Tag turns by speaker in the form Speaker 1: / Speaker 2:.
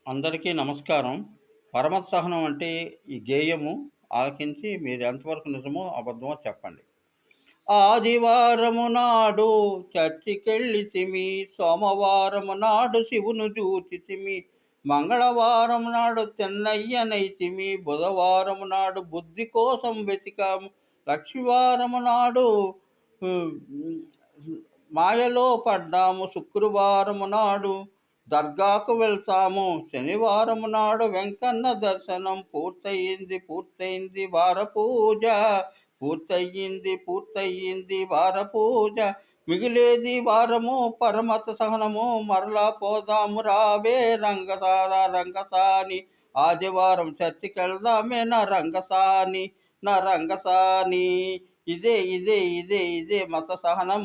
Speaker 1: అందరికీ నమస్కారం. పరమత సహనం అంటే ఈ గేయము ఆలకించి మీరు ఎంతవరకు నిజమో, అబద్ధమో చెప్పండి. ఆదివారము నాడు చర్చికెళ్ళితిమి, సోమవారము నాడు శివును జూచితిమి, మంగళవారం నాడు చెన్నయ్యనైతిమి, బుధవారము నాడు బుద్ధి కోసం వెతికాము, లక్షవారము నాడు హ్మ్, మాయలో పడ్డాము, శుక్రవారము నాడు దర్గాకు వెళ్తాము, శనివారము నాడు వెంకన్న దర్శనం పూర్తయింది వార పూజ, పూర్తయింది వార పూజ, మిగిలేది వారము పరమత సహనము, మరలా పోదాము రావే రంగసాని, ఆదివారం చర్చికెళ్దామే నా రంగసాని. ఇదే మత సహనం.